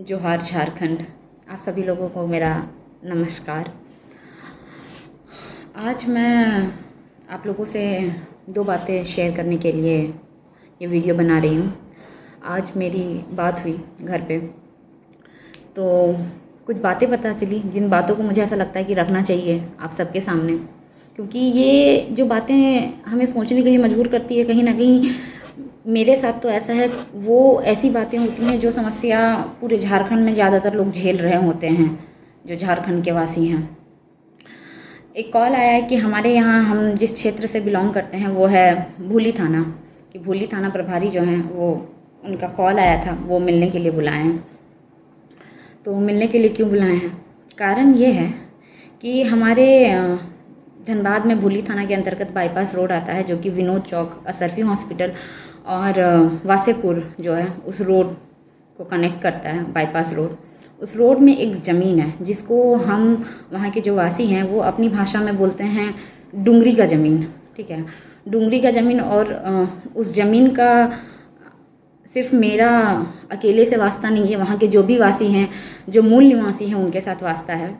जोहार झारखंड। आप सभी लोगों को मेरा नमस्कार। आज मैं आप लोगों से दो बातें शेयर करने के लिए ये वीडियो बना रही हूँ। आज मेरी बात हुई घर पे, तो कुछ बातें पता चली जिन बातों को मुझे ऐसा लगता है कि रखना चाहिए आप सबके सामने, क्योंकि ये जो बातें हमें सोचने के लिए मजबूर करती है। कहीं ना कहीं मेरे साथ तो ऐसा है, वो ऐसी बातें होती हैं जो समस्या पूरे झारखंड में ज़्यादातर लोग झेल रहे होते हैं, जो झारखंड के वासी हैं। एक कॉल आया है कि हमारे यहाँ, हम जिस क्षेत्र से बिलोंग करते हैं वो है भूली थाना, कि भूली थाना प्रभारी जो हैं वो, उनका कॉल आया था, वो मिलने के लिए बुलाए हैं। तो मिलने के लिए क्यों बुलाए हैं? कारण ये है कि हमारे धनबाद में भूली थाना के अंतर्गत बाईपास रोड आता है, जो कि विनोद चौक, असरफी हॉस्पिटल और वासेपुर जो है उस रोड को कनेक्ट करता है, बाईपास रोड। उस रोड में एक ज़मीन है जिसको हम वहाँ के जो वासी हैं वो अपनी भाषा में बोलते हैं डुंगरी का ज़मीन। ठीक है, डुंगरी का ज़मीन। और उस ज़मीन का सिर्फ मेरा अकेले से वास्ता नहीं है, वहाँ के जो भी वासी हैं, जो मूल निवासी हैं, उनके साथ वास्ता है।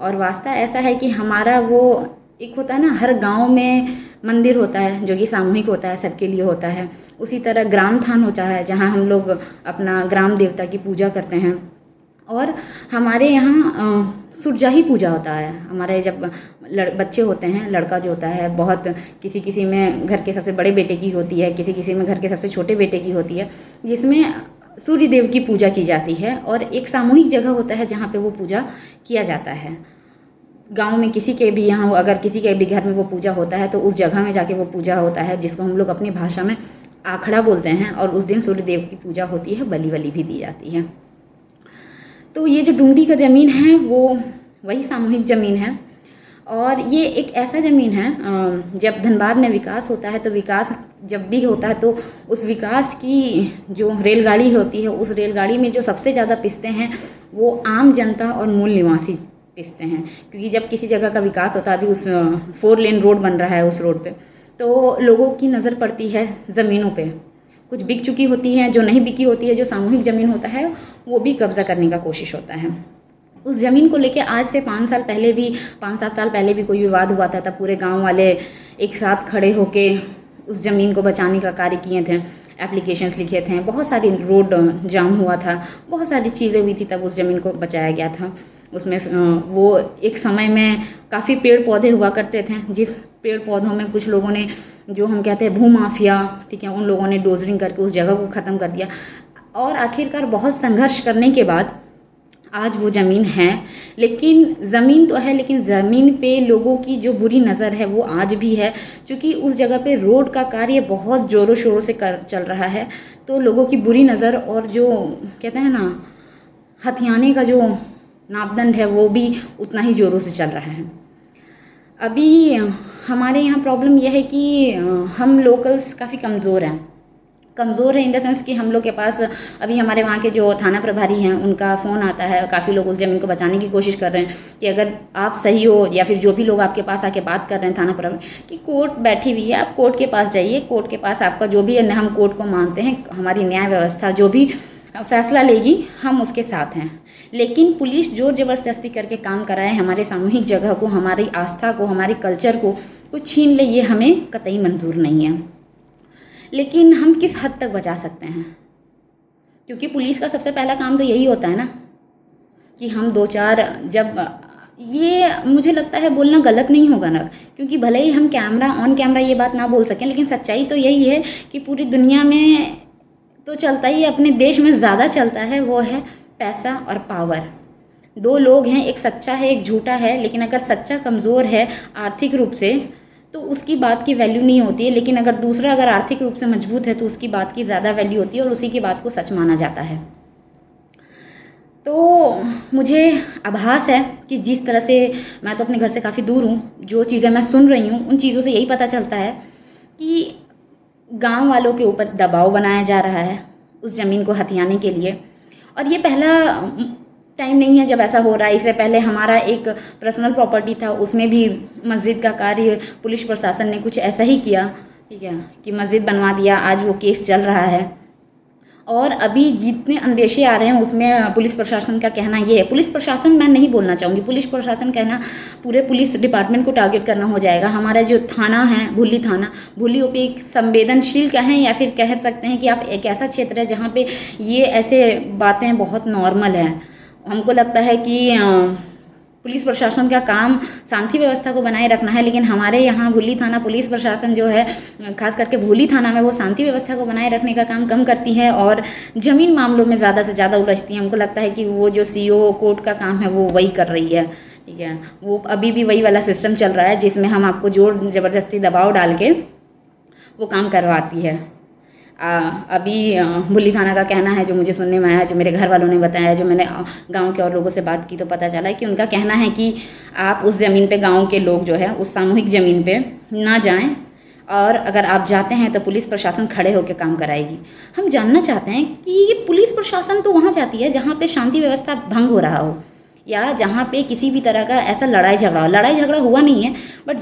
और वास्ता ऐसा है कि हमारा वो एक होता है ना, हर गांव में मंदिर होता है जो कि सामूहिक होता है, सबके लिए होता है। उसी तरह ग्राम थान होता है जहाँ हम लोग अपना ग्राम देवता की पूजा करते हैं। और हमारे यहाँ सुरजाही पूजा होता है। हमारे जब बच्चे होते हैं, लड़का जो होता है, बहुत किसी किसी में घर के सबसे बड़े बेटे की होती है, किसी किसी में घर के सबसे छोटे बेटे की होती है, जिसमें सूर्य देव की पूजा की जाती है। और एक सामूहिक जगह होता है जहाँ पे वो पूजा किया जाता है। गांव में किसी के भी यहाँ, अगर किसी के भी घर में वो पूजा होता है तो उस जगह में जाके वो पूजा होता है, जिसको हम लोग अपनी भाषा में आखड़ा बोलते हैं। और उस दिन सूर्य देव की पूजा होती है, बलि वली भी दी जाती है। तो ये जो डुंगरी का ज़मीन है वो वही सामूहिक ज़मीन है। और ये एक ऐसा ज़मीन है, जब धनबाद में विकास होता है, तो विकास जब भी होता है तो उस विकास की जो रेलगाड़ी होती है, उस रेलगाड़ी में जो सबसे ज़्यादा पिसते हैं वो आम जनता और मूल निवासी पिसते हैं। क्योंकि जब किसी जगह का विकास होता है, अभी उस 4 लेन रोड बन रहा है उस रोड पे, तो लोगों की नज़र पड़ती है ज़मीनों पे। कुछ बिक चुकी होती हैं, जो नहीं बिकी होती है, जो सामूहिक ज़मीन होता है वो भी कब्जा करने का कोशिश होता है। उस ज़मीन को लेके आज से 5 साल पहले भी, 5-7 साल पहले भी कोई विवाद हुआ था, तब पूरे गांव वाले एक साथ खड़े होके उस ज़मीन को बचाने का कार्य किए थे, एप्लीकेशंस लिखे थे, बहुत सारी रोड जाम हुआ था, बहुत सारी चीज़ें हुई थी, तब उस ज़मीन को बचाया गया था। उसमें वो एक समय में काफ़ी पेड़ पौधे हुआ करते थे, जिस पेड़ पौधों में कुछ लोगों ने, जो हम कहते हैं भूमाफिया, ठीक है, उन लोगों ने डोजरिंग करके उस जगह को ख़त्म कर दिया। और आखिरकार बहुत संघर्ष करने के बाद आज वो ज़मीन है। लेकिन ज़मीन तो है, लेकिन ज़मीन पे लोगों की जो बुरी नज़र है वो आज भी है, क्योंकि उस जगह पे रोड का कार्य बहुत ज़ोरों शोरों से चल रहा है। तो लोगों की बुरी नज़र और जो कहते हैं ना, हथियाने का जो नापदंड है वो भी उतना ही ज़ोरों से चल रहा है। अभी हमारे यहाँ प्रॉब्लम यह है कि हम लोकल्स काफ़ी कमज़ोर हैं। कमज़ोर है इन द सेंस कि हम लोग के पास, अभी हमारे वहाँ के जो थाना प्रभारी हैं उनका फ़ोन आता है, काफ़ी लोग उस ज़मीन को बचाने की कोशिश कर रहे हैं कि अगर आप सही हो, या फिर जो भी लोग आपके पास आके बात कर रहे हैं थाना प्रभारी, कि कोर्ट बैठी हुई है, आप कोर्ट के पास जाइए, कोर्ट के पास आपका जो भी है, हम कोर्ट को मानते हैं, हमारी न्याय व्यवस्था जो भी फैसला लेगी हम उसके साथ हैं। लेकिन पुलिस जोर ज़बरदस्ती करके काम कराए, हमारे सामूहिक जगह को, हमारी आस्था को, हमारे कल्चर को छीन ले, ये हमें कतई मंजूर नहीं है। लेकिन हम किस हद तक बचा सकते हैं? क्योंकि पुलिस का सबसे पहला काम तो यही होता है ना कि हम 2-4, जब ये मुझे लगता है बोलना गलत नहीं होगा ना, क्योंकि भले ही हम ऑन कैमरा ये बात ना बोल सकें, लेकिन सच्चाई तो यही है कि पूरी दुनिया में तो चलता ही, अपने देश में ज़्यादा चलता है, वो है पैसा और पावर। 2 लोग हैं, एक सच्चा है, एक झूठा है। लेकिन अगर सच्चा कमज़ोर है आर्थिक रूप से तो उसकी बात की वैल्यू नहीं होती है, लेकिन अगर दूसरा अगर आर्थिक रूप से मजबूत है तो उसकी बात की ज़्यादा वैल्यू होती है और उसी की बात को सच माना जाता है। तो मुझे आभास है कि जिस तरह से, मैं तो अपने घर से काफ़ी दूर हूँ, जो चीज़ें मैं सुन रही हूँ उन चीज़ों से यही पता चलता है कि गांव वालों के ऊपर दबाव बनाया जा रहा है उस ज़मीन को हथियाने के लिए। और ये पहला टाइम नहीं है जब ऐसा हो रहा है। इससे पहले हमारा एक पर्सनल प्रॉपर्टी था, उसमें भी मस्जिद का कार्य पुलिस प्रशासन ने कुछ ऐसा ही किया, ठीक है, कि मस्जिद बनवा दिया। आज वो केस चल रहा है और अभी जितने अंदेशे आ रहे हैं उसमें पुलिस प्रशासन का कहना ये है, पुलिस प्रशासन मैं नहीं बोलना चाहूँगी, पुलिस प्रशासन कहना पूरे पुलिस डिपार्टमेंट को टारगेट करना हो जाएगा। हमारा जो थाना है भुल्ली थाना, भुल्ली ओपी एक संवेदनशील कहें या फिर कह सकते हैं कि आप एक ऐसा क्षेत्र है जहाँ पे ये ऐसे बातें बहुत नॉर्मल है। हमको लगता है कि पुलिस प्रशासन का काम शांति व्यवस्था को बनाए रखना है, लेकिन हमारे यहाँ भुल्ली थाना पुलिस प्रशासन जो है खास करके भुल्ली थाना में वो शांति व्यवस्था को बनाए रखने का काम कम करती है और ज़मीन मामलों में ज़्यादा से ज़्यादा उलझती है। हमको लगता है कि वो जो सीओ कोर्ट का काम है वो वही कर रही है, ठीक है। वो अभी भी वही वाला सिस्टम चल रहा है जिसमें हम आपको जोर ज़बरदस्ती दबाव डाल के वो काम करवाती है। अभी भुल्ली थाना का कहना है, जो मुझे सुनने में आया, जो मेरे घर वालों ने बताया, जो मैंने गांव के और लोगों से बात की तो पता चला है कि उनका कहना है कि आप उस ज़मीन पे, गांव के लोग जो है उस सामूहिक ज़मीन पे ना जाएं और अगर आप जाते हैं तो पुलिस प्रशासन खड़े होकर काम कराएगी। हम जानना चाहते हैं कि पुलिस प्रशासन तो वहाँ जाती है जहाँ पे शांति व्यवस्था भंग हो रहा हो या जहाँ पे किसी भी तरह का ऐसा लड़ाई झगड़ा हुआ नहीं है, बट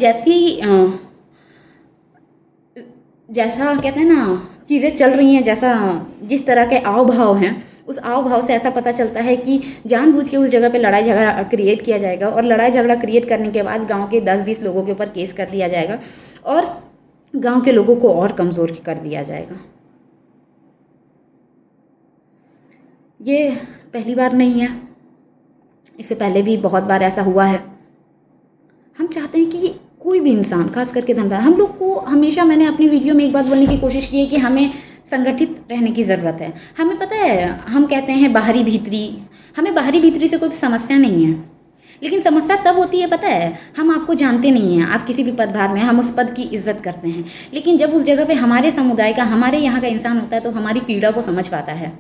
जैसा कहते हैं ना चीज़ें चल रही हैं, जैसा जिस तरह के आव भाव हैं, उस आव भाव से ऐसा पता चलता है कि जानबूझ के उस जगह पे लड़ाई झगड़ा क्रिएट किया जाएगा और लड़ाई झगड़ा क्रिएट करने के बाद गांव के 10-20 लोगों के ऊपर केस कर दिया जाएगा और गांव के लोगों को और कमज़ोर कर दिया जाएगा। ये पहली बार नहीं है, इससे पहले भी बहुत बार ऐसा हुआ है। हम चाहते हैं कि कोई भी इंसान, खास करके धनबाद, हम लोग को हमेशा, मैंने अपनी वीडियो में एक बात बोलने की कोशिश की है कि हमें संगठित रहने की ज़रूरत है। हमें पता है, हम कहते हैं बाहरी भीतरी, हमें बाहरी भीतरी से कोई समस्या नहीं है, लेकिन समस्या तब होती है, पता है, हम आपको जानते नहीं हैं, आप किसी भी पदभार में, हम उस पद की इज्जत करते हैं, लेकिन जब उस जगह पे हमारे समुदाय का, हमारे यहाँ का इंसान होता है तो हमारी पीड़ा को समझ पाता है।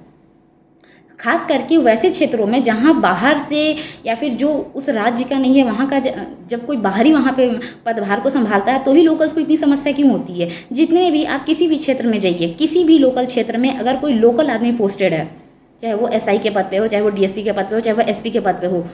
खास करके वैसे क्षेत्रों में जहाँ बाहर से या फिर जो उस राज्य का नहीं है वहाँ का, जब कोई बाहरी वहाँ पे पदभार को संभालता है तो ही लोकल्स को इतनी समस्या क्यों होती है। जितने भी आप किसी भी क्षेत्र में जाइए, किसी भी लोकल क्षेत्र में अगर कोई लोकल आदमी पोस्टेड है, चाहे वो एसआई के पद पे हो, चाहे वो डीएसपी के पद पे हो, चाहे वो एसपी के पद पे हो,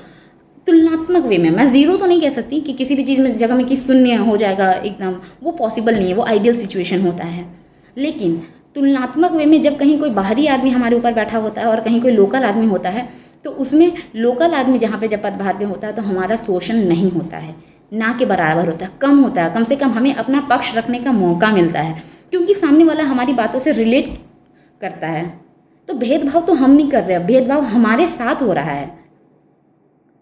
तुलनात्मक वे में, मैं ज़ीरो तो नहीं कह सकती कि किसी भी चीज़ में जगह में कि शून्य हो जाएगा एकदम, वो पॉसिबल नहीं है, वो आइडियल सिचुएशन होता है, लेकिन तुलनात्मक वे में जब कहीं कोई बाहरी आदमी हमारे ऊपर बैठा होता है और कहीं कोई लोकल आदमी होता है तो उसमें लोकल आदमी जहाँ पे जब पदभार में होता है तो हमारा शोषण नहीं होता है, ना के बराबर होता है, कम होता है, कम से कम हमें अपना पक्ष रखने का मौका मिलता है क्योंकि सामने वाला हमारी बातों से रिलेट करता है। तो भेदभाव तो हम नहीं कर रहे, भेदभाव हमारे साथ हो रहा है।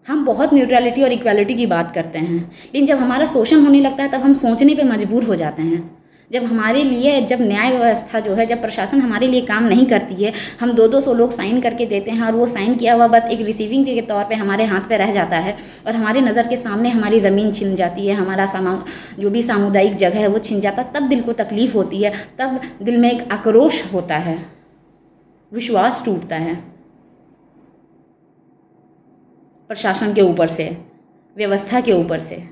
हम बहुत न्यूट्रलिटी और इक्वालिटी की बात करते हैं, लेकिन जब हमारा शोषण होने लगता है तब हम सोचने पे मजबूर हो जाते हैं। जब हमारे लिए, जब न्याय व्यवस्था जो है, जब प्रशासन हमारे लिए काम नहीं करती है, हम 200 लोग साइन करके देते हैं और वो साइन किया हुआ बस एक रिसीविंग के तौर पे हमारे हाथ पे रह जाता है और हमारे नज़र के सामने हमारी ज़मीन छिन जाती है, हमारा जो भी सामुदायिक जगह है वो छिन जाता है, तब दिल को तकलीफ़ होती है, तब दिल में एक आक्रोश होता है, विश्वास टूटता है प्रशासन के ऊपर से, व्यवस्था के ऊपर से।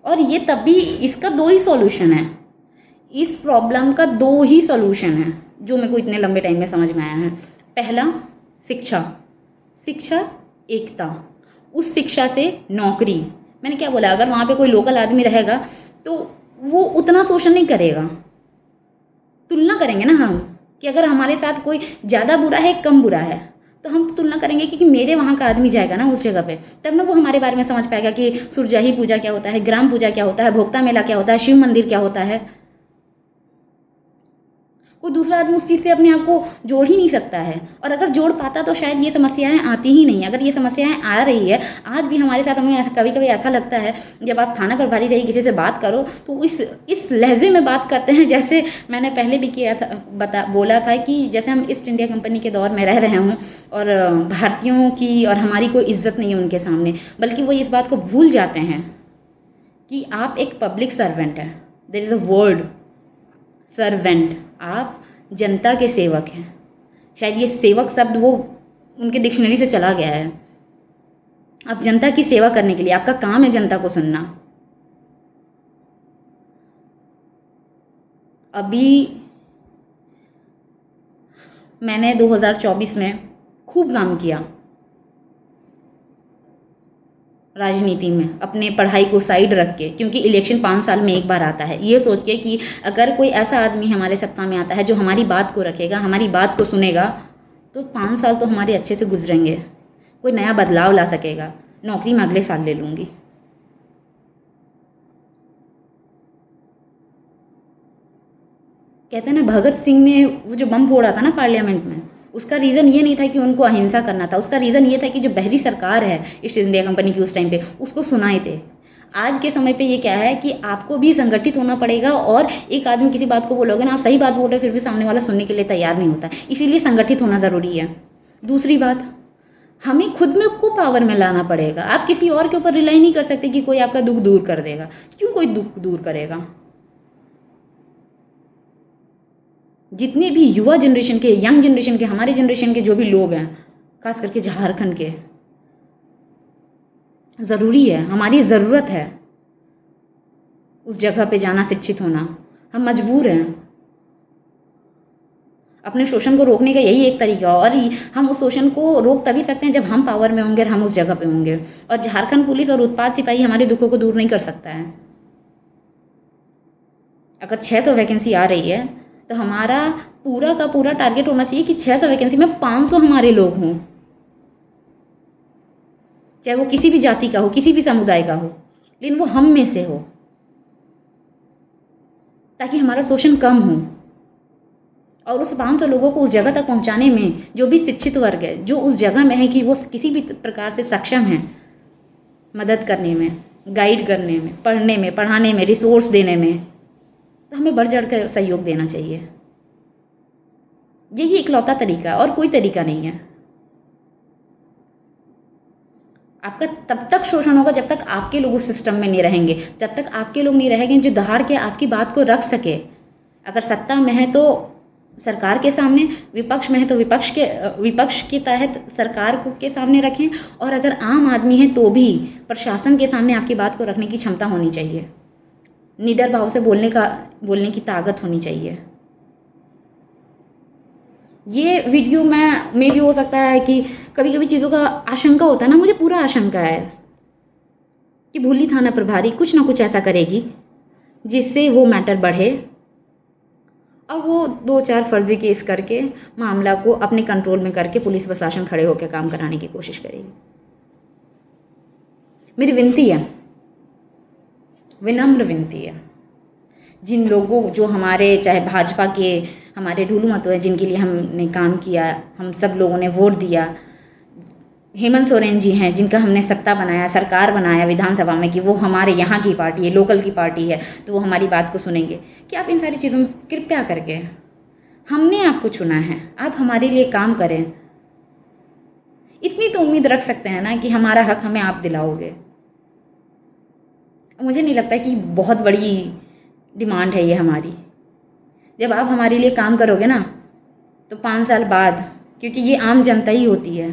और ये तब भी, इसका 2 ही सॉल्यूशन है, इस प्रॉब्लम का 2 ही सॉल्यूशन है जो मेरे को इतने लंबे टाइम में समझ में आया है। पहला, शिक्षा, एकता, उस शिक्षा से नौकरी। मैंने क्या बोला, अगर वहाँ पे कोई लोकल आदमी रहेगा तो वो उतना शोषण नहीं करेगा। तुलना करेंगे ना हम कि अगर हमारे साथ कोई ज़्यादा बुरा है, कम बुरा है, तो हम तुलना करेंगे कि मेरे वहाँ का आदमी जाएगा ना उस जगह पे, तब ना वो हमारे बारे में समझ पाएगा कि सुरजाही पूजा क्या होता है, ग्राम पूजा क्या होता है, भोक्ता मेला क्या होता है, शिव मंदिर क्या होता है। कोई दूसरा आदमी उस चीज़ से अपने आप को जोड़ ही नहीं सकता है, और अगर जोड़ पाता तो शायद ये समस्याएं आती ही नहीं। अगर ये समस्याएं आ रही है आज भी हमारे साथ, हमें कभी कभी ऐसा लगता है जब आप थाना प्रभारी जाइए किसी से बात करो तो इस लहजे में बात करते हैं, जैसे मैंने पहले भी किया था, बोला था कि जैसे हम ईस्ट इंडिया कंपनी के दौर में रह रहे हों और भारतीयों की और हमारी कोई इज्जत नहीं है उनके सामने, बल्कि वो इस बात को भूल जाते हैं कि आप एक पब्लिक सर्वेंट हैं। There is a word, servant, आप जनता के सेवक हैं। शायद ये सेवक शब्द वो उनके डिक्शनरी से चला गया है। आप जनता की सेवा करने के लिए, आपका काम है जनता को सुनना। अभी मैंने 2024 में खूब काम किया, राजनीति में, अपने पढ़ाई को साइड रख के, क्योंकि इलेक्शन 5 साल में एक बार आता है, ये सोच के कि अगर कोई ऐसा आदमी हमारे सत्ता में आता है जो हमारी बात को रखेगा, हमारी बात को सुनेगा, तो 5 साल तो हमारे अच्छे से गुजरेंगे, कोई नया बदलाव ला सकेगा। नौकरी मैं अगले साल ले लूँगी। कहते हैं ना, भगत सिंह ने वो जो बम फोड़ा था ना पार्लियामेंट में, उसका रीज़न ये नहीं था कि उनको अहिंसा करना था, उसका रीज़न ये था कि जो बहरी सरकार है ईस्ट इंडिया कंपनी की उस टाइम पे, उसको सुनाए थे। आज के समय पे ये क्या है कि आपको भी संगठित होना पड़ेगा, और एक आदमी किसी बात को बोलोगे ना, आप सही बात बोल रहे हो, फिर भी सामने वाला सुनने के लिए तैयार नहीं होता, इसीलिए संगठित होना ज़रूरी है। दूसरी बात, हमें खुद में को पावर में लाना पड़ेगा। आप किसी और के ऊपर रिलाई नहीं कर सकते कि कोई आपका दुख दूर कर देगा। क्यों कोई दुख दूर करेगा? जितने भी युवा जनरेशन के, यंग जनरेशन के, हमारे जनरेशन के जो भी लोग हैं, खास करके झारखंड के, ज़रूरी है, हमारी ज़रूरत है उस जगह पे जाना, शिक्षित होना। हम मजबूर हैं। अपने शोषण को रोकने का यही एक तरीका, और हम उस शोषण को रोक तभी सकते हैं जब हम पावर में होंगे और हम उस जगह पे होंगे। और झारखंड पुलिस और उत्पाद सिपाही हमारे दुखों को दूर नहीं कर सकता है। अगर 600 वैकेंसी आ रही है तो हमारा पूरा का पूरा टारगेट होना चाहिए कि 600 वैकेंसी में 500 हमारे लोग हों, चाहे वो किसी भी जाति का हो, किसी भी समुदाय का हो, लेकिन वो हम में से हो, ताकि हमारा शोषण कम हो। और उस 500 लोगों को उस जगह तक पहुंचाने में जो भी शिक्षित वर्ग है, जो उस जगह में है कि वो किसी भी प्रकार से सक्षम है मदद करने में, गाइड करने में, पढ़ने में, पढ़ाने में, रिसोर्स देने में, तो हमें बढ़ चढ़ कर सहयोग देना चाहिए। यही इकलौता तरीका, और कोई तरीका नहीं है। आपका तब तक शोषण होगा जब तक आपके लोग उस सिस्टम में नहीं रहेंगे, जब तक आपके लोग नहीं रहेंगे जो दहाड़ के आपकी बात को रख सके। अगर सत्ता में है तो सरकार के सामने, विपक्ष में है तो विपक्ष के तहत सरकार को के सामने रखें, और अगर आम आदमी है तो भी प्रशासन के सामने आपकी बात को रखने की क्षमता होनी चाहिए। निडर भाव से बोलने की ताकत होनी चाहिए। ये वीडियो में भी हो सकता है कि कभी कभी चीज़ों का आशंका होता है ना, मुझे पूरा आशंका है कि भूली थाना प्रभारी कुछ ना कुछ ऐसा करेगी जिससे वो मैटर बढ़े, और वो 2-4 फर्जी केस करके मामला को अपने कंट्रोल में करके पुलिस प्रशासन खड़े होकर काम कराने की कोशिश करेगी। मेरी विनती है, विनम्र विनती है, जिन लोगों जो हमारे, चाहे भाजपा के हमारे ढूलू मतों हैं, जिनके लिए हमने काम किया, हम सब लोगों ने वोट दिया, हेमंत सोरेन जी हैं जिनका हमने सत्ता बनाया, सरकार बनाया विधानसभा में, कि वो हमारे यहाँ की पार्टी है, लोकल की पार्टी है, तो वो हमारी बात को सुनेंगे। कि आप इन सारी चीज़ों में कृपया करके, हमने आपको चुना है, आप हमारे लिए काम करें। इतनी तो उम्मीद रख सकते हैं ना कि हमारा हक हमें आप दिलाओगे। मुझे नहीं लगता कि बहुत बड़ी डिमांड है ये हमारी। जब आप हमारे लिए काम करोगे ना, तो 5 साल बाद, क्योंकि ये आम जनता ही होती है,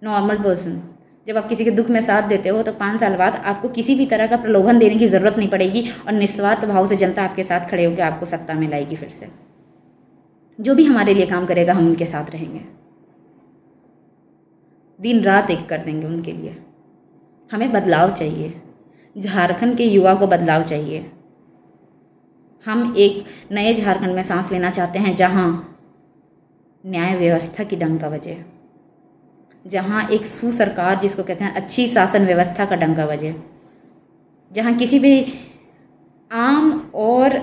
नॉर्मल पर्सन, जब आप किसी के दुख में साथ देते हो तो 5 साल बाद आपको किसी भी तरह का प्रलोभन देने की ज़रूरत नहीं पड़ेगी, और निस्वार्थ भाव से जनता आपके साथ खड़े होकर आपको सत्ता में लाएगी। फिर से जो भी हमारे लिए काम करेगा हम उनके साथ रहेंगे, दिन रात एक कर देंगे उनके लिए। हमें बदलाव चाहिए, झारखंड के युवा को बदलाव चाहिए। हम एक नए झारखंड में सांस लेना चाहते हैं, जहाँ न्याय व्यवस्था की डंका बजे, जहाँ एक सुसरकार जिसको कहते हैं अच्छी शासन व्यवस्था का डंका बजे, जहाँ किसी भी आम और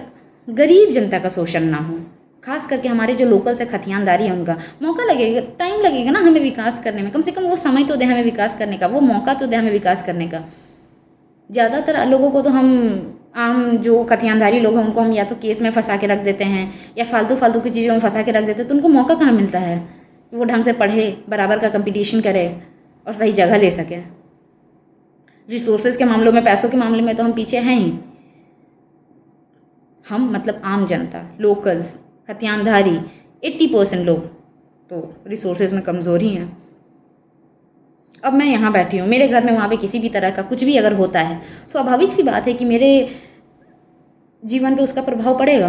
गरीब जनता का शोषण ना हो। खास करके हमारे जो लोकल से खतियानदारी है उनका मौका लगेगा, टाइम लगेगा ना हमें विकास करने में, कम से कम वो समय तो दे हमें विकास करने का, वो मौका तो दे हमें विकास करने का। ज़्यादातर लोगों को तो हम आम जो खतियानदारी लोग हैं उनको हम या तो केस में फंसा के रख देते हैं, या फालतू की चीज़ों में फंसा के रख देते हैं, तो उनको मौका कहाँ मिलता है कि वो ढंग से पढ़े, बराबर का कंपटीशन करे और सही जगह ले सके। रिसोर्सेज के मामलों में, पैसों के मामले में तो हम पीछे हैं ही। हम मतलब आम जनता, लोकल्स, खतियानधारी, 80% लोग तो रिसोर्सेज में कमज़ोर ही हैं। अब मैं यहाँ बैठी हूँ, मेरे घर में वहाँ पे किसी भी तरह का कुछ भी अगर होता है, स्वाभाविक सी बात है कि मेरे जीवन पे उसका प्रभाव पड़ेगा।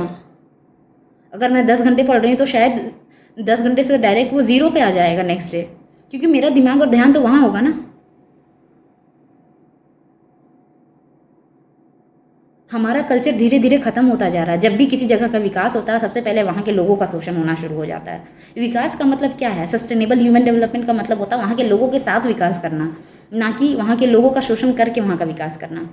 अगर मैं 10 घंटे पढ़ रही हूँ तो शायद 10 घंटे से डायरेक्ट वो 0 पे आ जाएगा नेक्स्ट डे, क्योंकि मेरा दिमाग और ध्यान तो वहाँ होगा ना। हमारा कल्चर धीरे धीरे ख़त्म होता जा रहा है। जब भी किसी जगह का विकास होता है, सबसे पहले वहाँ के लोगों का शोषण होना शुरू हो जाता है। विकास का मतलब क्या है? सस्टेनेबल ह्यूमन डेवलपमेंट का मतलब होता है वहाँ के लोगों के साथ विकास करना, ना कि वहाँ के लोगों का शोषण करके वहाँ का विकास करना।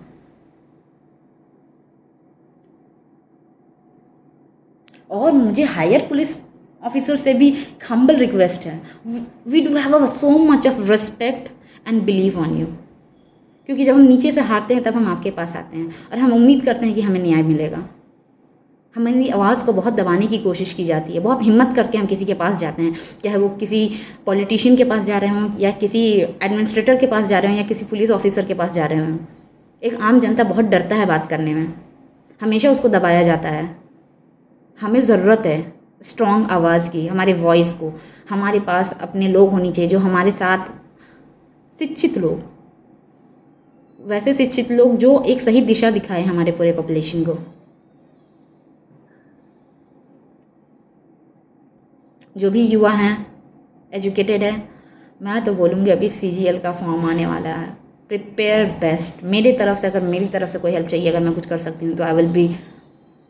और मुझे हायर पुलिस ऑफिसर से भी हम्बल रिक्वेस्ट है, we do have so much of respect and believe on you, क्योंकि जब हम नीचे से हारते हैं तब हम आपके पास आते हैं और हम उम्मीद करते हैं कि हमें न्याय मिलेगा। हमारी आवाज़ को बहुत दबाने की कोशिश की जाती है, बहुत हिम्मत करके हम किसी के पास जाते हैं, चाहे वो किसी पॉलिटिशियन के पास जा रहे हों या किसी एडमिनिस्ट्रेटर के पास जा रहे हों या किसी पुलिस ऑफिसर के पास जा रहे हों। एक आम जनता बहुत डरता है बात करने में, हमेशा उसको दबाया जाता है। हमें ज़रूरत है स्ट्रॉन्ग आवाज़ की, हमारे वॉइस को। हमारे पास अपने लोग होने चाहिए जो हमारे साथ, शिक्षित लोग, वैसे शिक्षित लोग जो एक सही दिशा दिखाए हमारे पूरे पॉपुलेशन को। जो भी युवा हैं, एजुकेटेड है, मैं तो बोलूँगी अभी CGL का फॉर्म आने वाला है, प्रिपेयर बेस्ट। मेरी तरफ से, अगर मेरी तरफ से कोई हेल्प चाहिए, अगर मैं कुछ कर सकती हूँ तो आई विल बी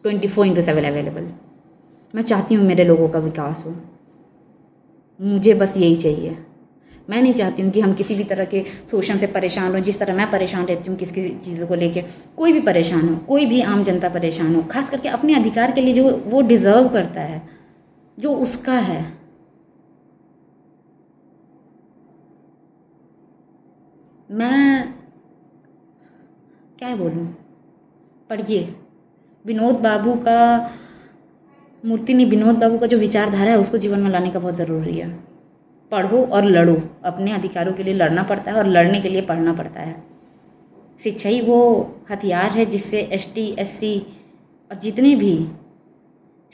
24/7 अवेलेबल। मैं चाहती हूँ मेरे लोगों का विकास हो, मुझे बस यही चाहिए। मैं नहीं चाहती हूँ कि हम किसी भी तरह के शोषण से परेशान हो, जिस तरह मैं परेशान रहती हूँ किसी किसी चीज़ों को लेके। कोई भी परेशान हो, कोई भी आम जनता परेशान हो, खास करके अपने अधिकार के लिए जो वो डिज़र्व करता है, जो उसका है। मैं क्या बोलूँ, पढ़िए विनोद बाबू का, मूर्ति ने विनोद बाबू का जो विचारधारा है उसको जीवन में लाने का बहुत ज़रूरी है। पढ़ो और लड़ो, अपने अधिकारों के लिए लड़ना पड़ता है और लड़ने के लिए पढ़ना पड़ता है। शिक्षा ही वो हथियार है जिससे ST SC और जितने भी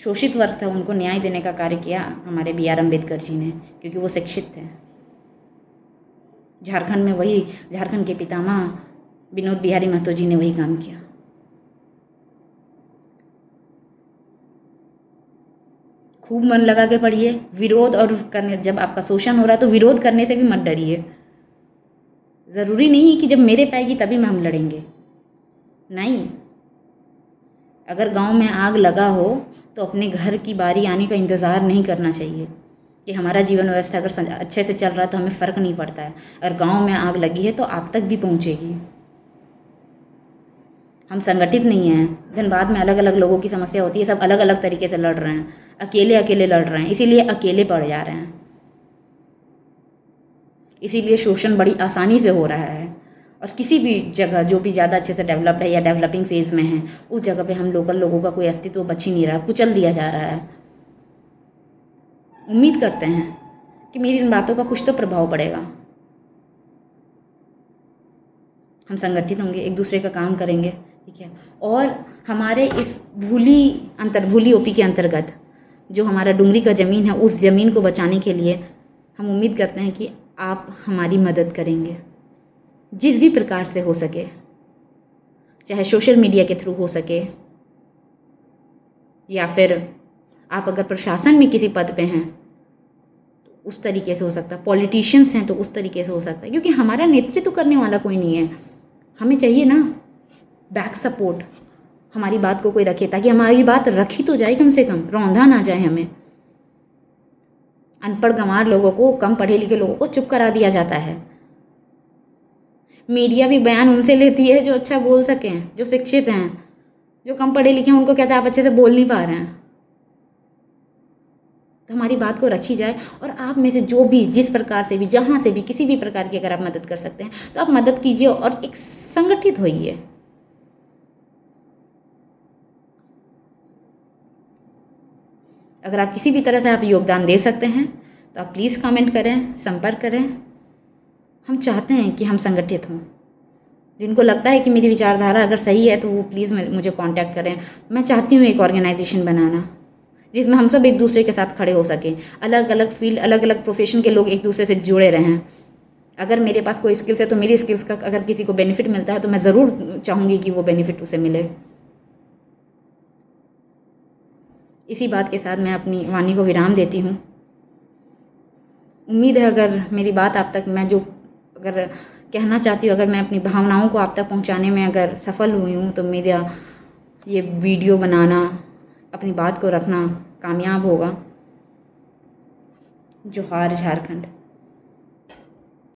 शोषित वर्ग था उनको न्याय देने का कार्य किया हमारे BR अम्बेडकर जी ने, क्योंकि वो शिक्षित थे। झारखंड में वही, झारखंड के पितामह विनोद बिहारी महतो जी ने वही काम किया। खूब मन लगा के पढ़िए, विरोध और करने, जब आपका शोषण हो रहा है तो विरोध करने से भी मत डरिए। ज़रूरी नहीं कि जब मेरे पे आएगी तभी हम लड़ेंगे, नहीं। अगर गांव में आग लगा हो तो अपने घर की बारी आने का इंतज़ार नहीं करना चाहिए कि हमारा जीवन व्यवस्था अगर अच्छे से चल रहा है तो हमें फ़र्क नहीं पड़ता है। अगर गांव में आग लगी है तो आप तक भी पहुंचेगी। हम संगठित नहीं हैं। धनबाद में अलग अलग लोगों की समस्या होती है, सब अलग अलग तरीके से लड़ रहे हैं, अकेले अकेले लड़ रहे हैं, इसीलिए अकेले पड़ जा रहे हैं। इसीलिए शोषण बड़ी आसानी से हो रहा है। और किसी भी जगह जो भी ज़्यादा अच्छे से डेवलप्ड है या डेवलपिंग फेज़ में है, उस जगह पे हम लोकल लोगों का कोई अस्तित्व बच ही नहीं रहा, कुचल दिया जा रहा है। उम्मीद करते हैं कि मेरी इन बातों का कुछ तो प्रभाव पड़ेगा। हम संगठित होंगे, एक दूसरे का काम करेंगे, ठीक है। और हमारे इस भूली OP के अंतर्गत जो हमारा डुंगरी का ज़मीन है, उस ज़मीन को बचाने के लिए हम उम्मीद करते हैं कि आप हमारी मदद करेंगे जिस भी प्रकार से हो सके, चाहे सोशल मीडिया के थ्रू हो सके, या फिर आप अगर प्रशासन में किसी पद पे हैं तो उस तरीके से हो सकता है, पॉलिटिशियंस हैं तो उस तरीके से हो सकता है, क्योंकि हमारा नेतृत्व करने वाला कोई नहीं है। हमें चाहिए ना बैक सपोर्ट, हमारी बात को कोई रखे, ताकि हमारी बात रखी तो जाए, कम से कम रौंदा ना जाए हमें। अनपढ़ गंवार लोगों को, कम पढ़े लिखे लोगों को चुप करा दिया जाता है। मीडिया भी बयान उनसे लेती है जो अच्छा बोल सकें, जो शिक्षित हैं। जो कम पढ़े लिखे हैं उनको कहते हैं आप अच्छे से बोल नहीं पा रहे हैं। तो हमारी बात को रखी जाए, और आप में से जो भी जिस प्रकार से भी, जहाँ से भी, किसी भी प्रकार की अगर आप मदद कर सकते हैं तो आप मदद कीजिए और एक संगठित होइए। अगर आप किसी भी तरह से आप योगदान दे सकते हैं तो आप प्लीज़ कमेंट करें, संपर्क करें। हम चाहते हैं कि हम संगठित हों। जिनको लगता है कि मेरी विचारधारा अगर सही है तो वो प्लीज़ मुझे कांटेक्ट करें। मैं चाहती हूँ एक ऑर्गेनाइजेशन बनाना जिसमें हम सब एक दूसरे के साथ खड़े हो सकें। अलग अलग फील्ड, अलग अलग प्रोफेशन के लोग एक दूसरे से जुड़े रहें। अगर मेरे पास कोई स्किल्स है तो मेरी स्किल्स का अगर किसी को बेनिफिट मिलता है तो मैं ज़रूर चाहूँगी कि वो बेनिफिट उसे मिले। इसी बात के साथ मैं अपनी वाणी को विराम देती हूँ। उम्मीद है अगर मेरी बात आप तक, मैं जो अगर कहना चाहती हूँ, अगर मैं अपनी भावनाओं को आप तक पहुँचाने में अगर सफल हुई हूँ तो मेरा ये वीडियो बनाना, अपनी बात को रखना कामयाब होगा। जोहार झारखंड।